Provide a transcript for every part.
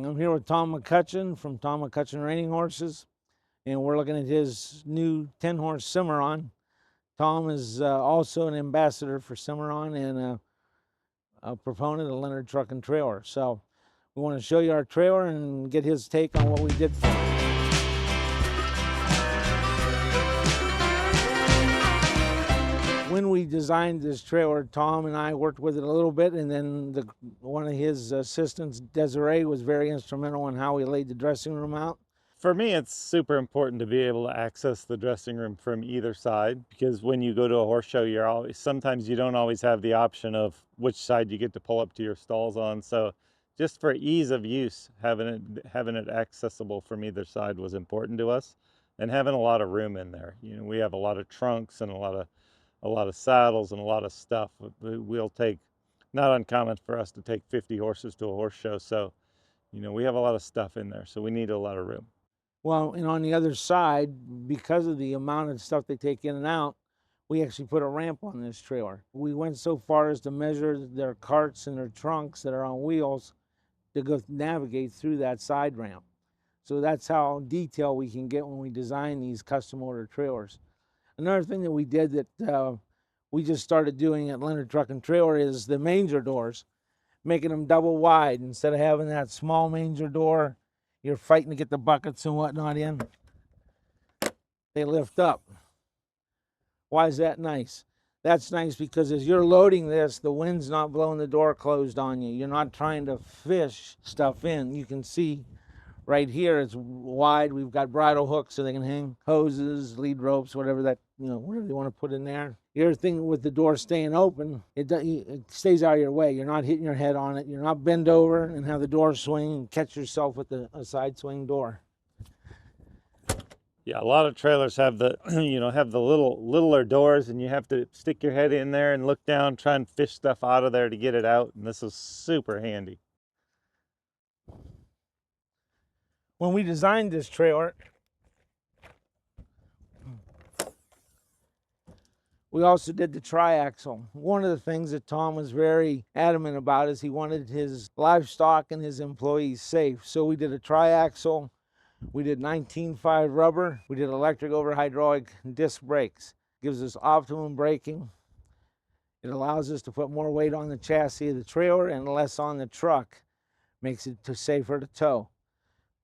I'm here with Tom McCutcheon from Tom McCutcheon Reining Horses, and we're looking at his new 10-horse Cimarron. Tom is also an ambassador for Cimarron and a proponent of Leonard Truck and Trailer. So we want to show you our trailer and get his take on what we did for him. When we designed this trailer, Tom and I worked with it a little bit, and then one of his assistants, Desiree, was very instrumental in how we laid the dressing room out. For me, it's super important to be able to access the dressing room from either side, because when you go to a horse show, sometimes you don't always have the option of which side you get to pull up to your stalls on. So just for ease of use, having it accessible from either side was important to us, and having a lot of room in there. We have a lot of trunks and a lot of saddles and a lot of stuff. We'll take, not uncommon for us to take 50 horses to a horse show. So, we have a lot of stuff in there, so we need a lot of room. Well, and on the other side, because of the amount of stuff they take in and out, we actually put a ramp on this trailer. We went so far as to measure their carts and their trunks that are on wheels to go navigate through that side ramp. So that's how detailed we can get when we design these custom order trailers. Another thing that we did that we just started doing at Leonard Truck and Trailer is the manger doors, making them double wide. Instead of having that small manger door, you're fighting to get the buckets and whatnot in, they lift up. Why is that nice? That's nice because as you're loading this, the wind's not blowing the door closed on you. You're not trying to fish stuff in. You can see right here it's wide. We've got bridle hooks so they can hang hoses, lead ropes, whatever whatever they want to put in there. The other thing with the door staying open, it stays out of your way. You're not hitting your head on it. You're not bend over and have the door swing and catch yourself with a side swing door. Yeah, a lot of trailers have the have the littler doors, and you have to stick your head in there and look down, try and fish stuff out of there to get it out, and this is super handy. When we designed this trailer, we also did the triaxle. One of the things that Tom was very adamant about is he wanted his livestock and his employees safe. So we did a triaxle. We did 19.5 rubber. We did electric over hydraulic disc brakes. Gives us optimum braking. It allows us to put more weight on the chassis of the trailer and less on the truck. Makes it safer to tow.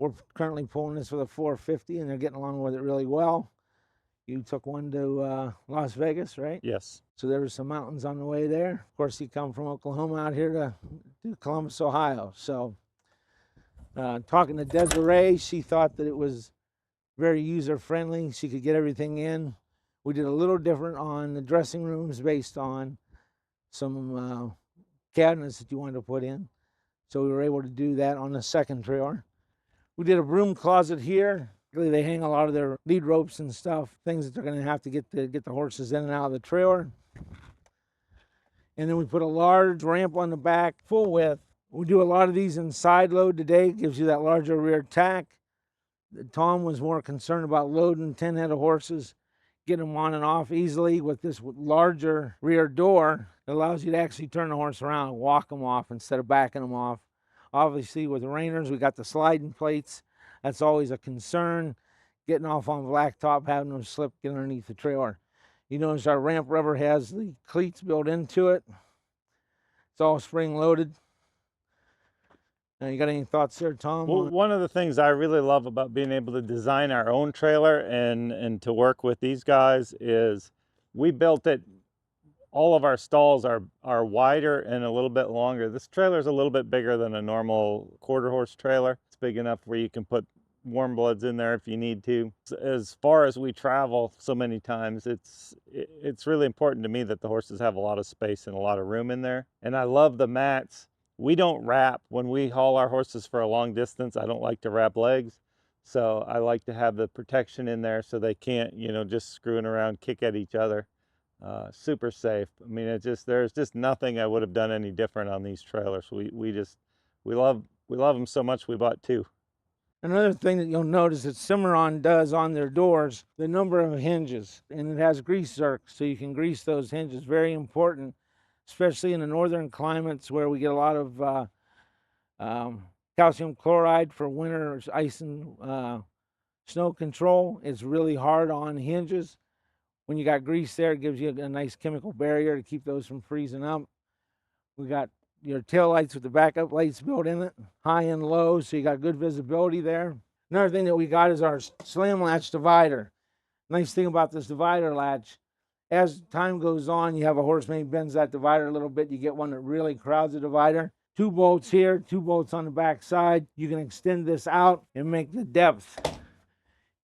We're currently pulling this with a 450 and they're getting along with it really well. You took one to Las Vegas, right? Yes. So there were some mountains on the way there. Of course, you come from Oklahoma out here to Columbus, Ohio. So talking to Desiree, she thought that it was very user-friendly. She could get everything in. We did a little different on the dressing rooms based on some cabinets that you wanted to put in. So we were able to do that on the second trailer. We did a broom closet here. They hang a lot of their lead ropes and stuff, things that they're going to have to get the horses in and out of the trailer. And then we put a large ramp on the back, full width. We do a lot of these in side load today. It gives you that larger rear tack. Tom was more concerned about loading 10 head of horses, getting them on and off easily. With this larger rear door, it allows you to actually turn the horse around and walk them off instead of backing them off. Obviously, with the reiners, we got the sliding plates. That's always a concern, getting off on blacktop, having them slip, get underneath the trailer. You notice our ramp rubber has the cleats built into it. It's all spring loaded. You got any thoughts there, Tom? Well, one of the things I really love about being able to design our own trailer and to work with these guys is we built it. All of our stalls are wider and a little bit longer. This trailer is a little bit bigger than a normal quarter horse trailer. It's big enough where you can put warm bloods in there if you need to. As far as we travel so many times, it's really important to me that the horses have a lot of space and a lot of room in there. And I love the mats. We don't wrap when we haul our horses for a long distance. I don't like to wrap legs. So I like to have the protection in there so they can't, just screwing around, kick at each other. Super safe. I mean, there's just nothing I would have done any different on these trailers. We love them so much we bought two. Another thing that you'll notice that Cimarron does on their doors, the number of hinges, and it has grease zerks, so you can grease those hinges. Very important, especially in the northern climates where we get a lot of calcium chloride for winter ice and snow control. It's really hard on hinges. When you got grease there, it gives you a nice chemical barrier to keep those from freezing up. We got your tail lights with the backup lights built in it, high and low, so you got good visibility there. Another thing that we got is our slam latch divider. Nice thing about this divider latch, as time goes on, you have a horse maybe bends that divider a little bit, you get one that really crowds the divider. 2 bolts here, 2 bolts on the back side. You can extend this out and make the depth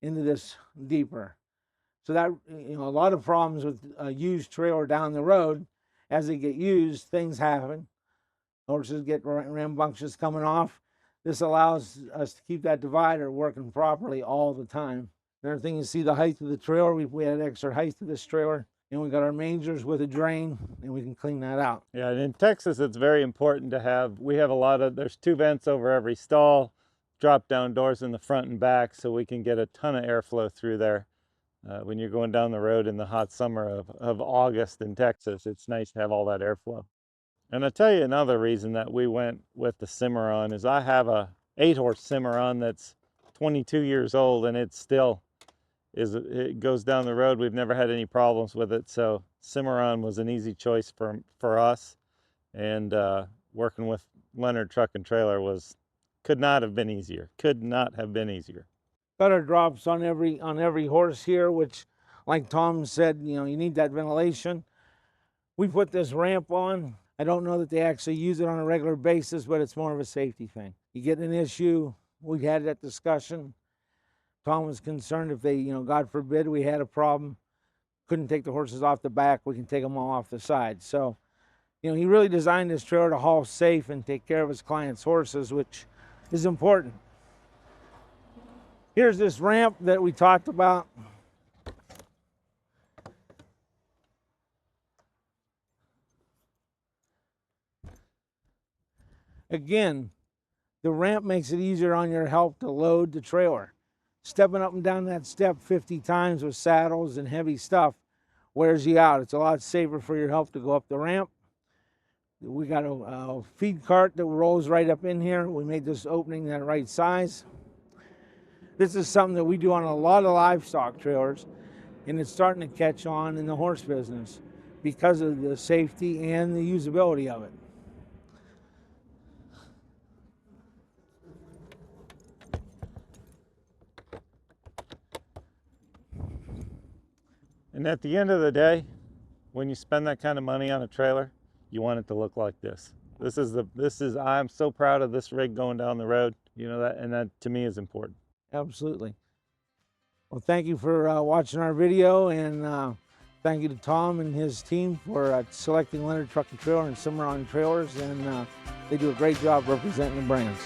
into this deeper. So that, a lot of problems with a used trailer down the road, as they get used, things happen. Horses get rambunctious coming off. This allows us to keep that divider working properly all the time. Another thing, you see the height of the trailer. We had extra height to this trailer. And we got our mangers with a drain, and we can clean that out. Yeah, and in Texas, it's very important to have, we have there's 2 vents over every stall, drop down doors in the front and back, so we can get a ton of airflow through there. When you're going down the road in the hot summer of August in Texas, it's nice to have all that airflow. And I'll tell you another reason that we went with the Cimarron is I have a 8-horse Cimarron that's 22 years old, and it goes down the road. We've never had any problems with it, so Cimarron was an easy choice for us. And working with Leonard Truck and Trailer could not have been easier. Could not have been easier. Got our drops on every horse here, which, like Tom said, you need that ventilation. We put this ramp on. I don't know that they actually use it on a regular basis, but it's more of a safety thing. You get an issue, we had that discussion. Tom was concerned if they, God forbid we had a problem, couldn't take the horses off the back, we can take them all off the side. So, he really designed this trailer to haul safe and take care of his clients' horses, which is important. Here's this ramp that we talked about. Again, the ramp makes it easier on your help to load the trailer. Stepping up and down that step 50 times with saddles and heavy stuff wears you out. It's a lot safer for your help to go up the ramp. We got a feed cart that rolls right up in here. We made this opening that right size. This is something that we do on a lot of livestock trailers, and it's starting to catch on in the horse business because of the safety and the usability of it. And at the end of the day, when you spend that kind of money on a trailer, you want it to look like this. I'm so proud of this rig going down the road, that to me is important. Absolutely. Well, thank you for watching our video, and thank you to Tom and his team for selecting Leonard Truck and Trailer and Cimarron trailers, and they do a great job representing the brands.